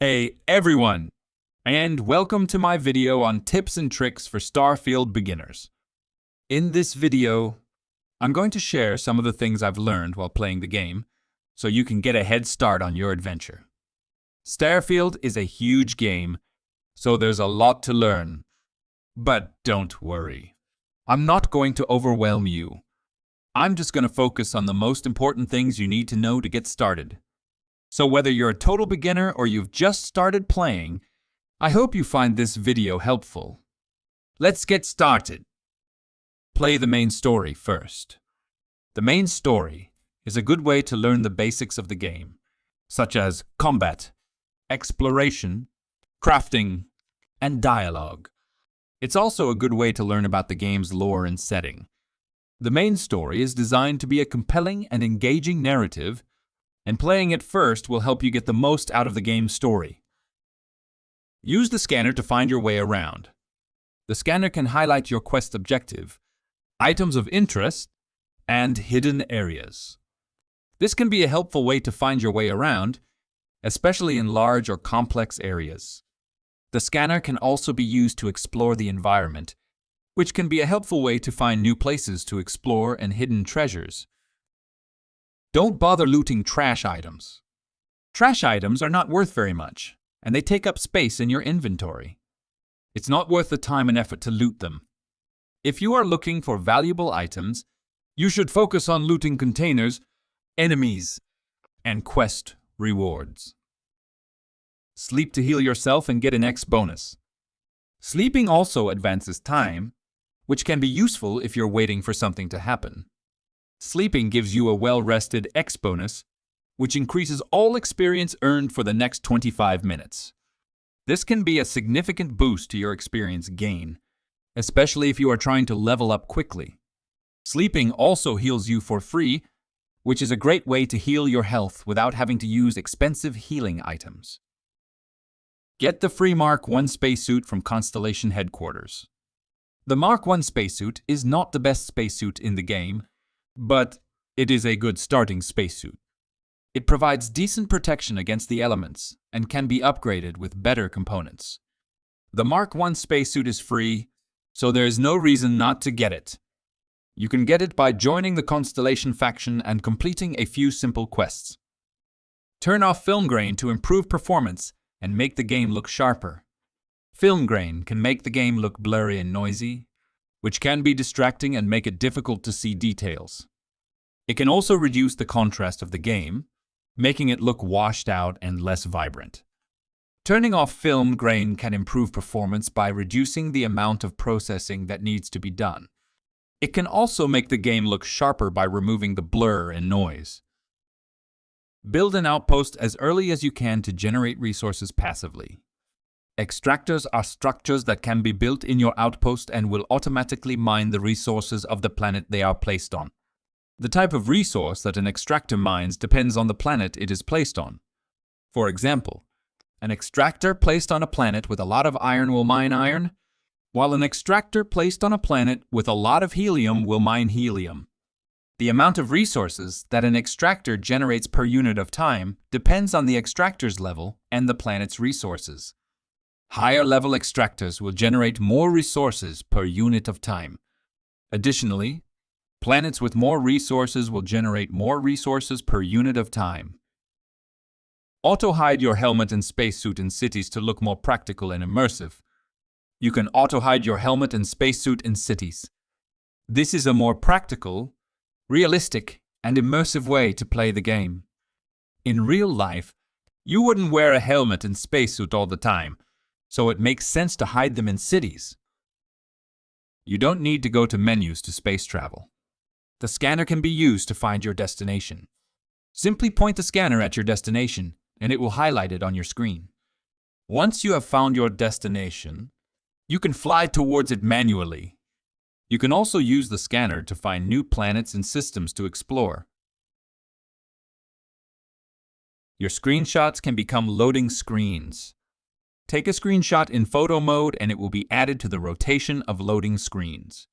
Hey everyone, and welcome to my video on tips and tricks for Starfield beginners. In this video, I'm going to share some of the things I've learned while playing the game, so you can get a head start on your adventure. Starfield is a huge game, so there's a lot to learn. But don't worry, I'm not going to overwhelm you. I'm just going to focus on the most important things you need to know to get started. So whether you're a total beginner or you've just started playing, I hope you find this video helpful. Let's get started. Play the main story first. The main story is a good way to learn the basics of the game, such as combat, exploration, crafting, and dialogue. It's also a good way to learn about the game's lore and setting. The main story is designed to be a compelling and engaging narrative, and playing it first will help you get the most out of the game's story. Use the scanner to find your way around. The scanner can highlight your quest objective, items of interest, and hidden areas. This can be a helpful way to find your way around, especially in large or complex areas. The scanner can also be used to explore the environment, which can be a helpful way to find new places to explore and hidden treasures. Don't bother looting trash items. Trash items are not worth very much, and they take up space in your inventory. It's not worth the time and effort to loot them. If you are looking for valuable items, you should focus on looting containers, enemies, and quest rewards. Sleep to heal yourself and get an X bonus. Sleeping also advances time, which can be useful if you're waiting for something to happen. Sleeping gives you a well-rested X bonus, which increases all experience earned for the next 25 minutes. This can be a significant boost to your experience gain, especially if you are trying to level up quickly. Sleeping also heals you for free, which is a great way to heal your health without having to use expensive healing items. Get the free Mark 1 spacesuit from Constellation Headquarters. The Mark 1 spacesuit is not the best spacesuit in the game, but it is a good starting spacesuit. It provides decent protection against the elements and can be upgraded with better components. The Mark 1 spacesuit is free, so there is no reason not to get it. You can get it by joining the Constellation faction and completing a few simple quests. Turn off film grain to improve performance and make the game look sharper. Film grain can make the game look blurry and noisy, which can be distracting and make it difficult to see details. It can also reduce the contrast of the game, making it look washed out and less vibrant. Turning off film grain can improve performance by reducing the amount of processing that needs to be done. It can also make the game look sharper by removing the blur and noise. Build an outpost as early as you can to generate resources passively. Extractors are structures that can be built in your outpost and will automatically mine the resources of the planet they are placed on. The type of resource that an extractor mines depends on the planet it is placed on. For example, an extractor placed on a planet with a lot of iron will mine iron, while an extractor placed on a planet with a lot of helium will mine helium. The amount of resources that an extractor generates per unit of time depends on the extractor's level and the planet's resources. Higher level extractors will generate more resources per unit of time. Additionally, planets with more resources will generate more resources per unit of time. Auto-hide your helmet and spacesuit in cities to look more practical and immersive. You can auto-hide your helmet and spacesuit in cities. This is a more practical, realistic, and immersive way to play the game. In real life, you wouldn't wear a helmet and spacesuit all the time, so it makes sense to hide them in cities. You don't need to go to menus to space travel. The scanner can be used to find your destination. Simply point the scanner at your destination, and it will highlight it on your screen. Once you have found your destination, you can fly towards it manually. You can also use the scanner to find new planets and systems to explore. Your screenshots can become loading screens. Take a screenshot in photo mode and it will be added to the rotation of loading screens.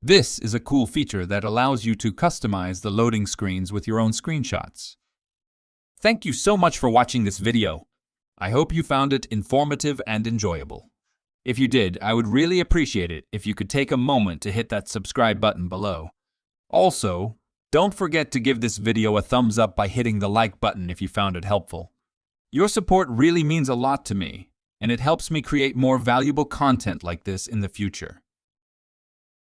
This is a cool feature that allows you to customize the loading screens with your own screenshots. Thank you so much for watching this video. I hope you found it informative and enjoyable. If you did, I would really appreciate it if you could take a moment to hit that subscribe button below. Also, don't forget to give this video a thumbs up by hitting the like button if you found it helpful. Your support really means a lot to me, and it helps me create more valuable content like this in the future.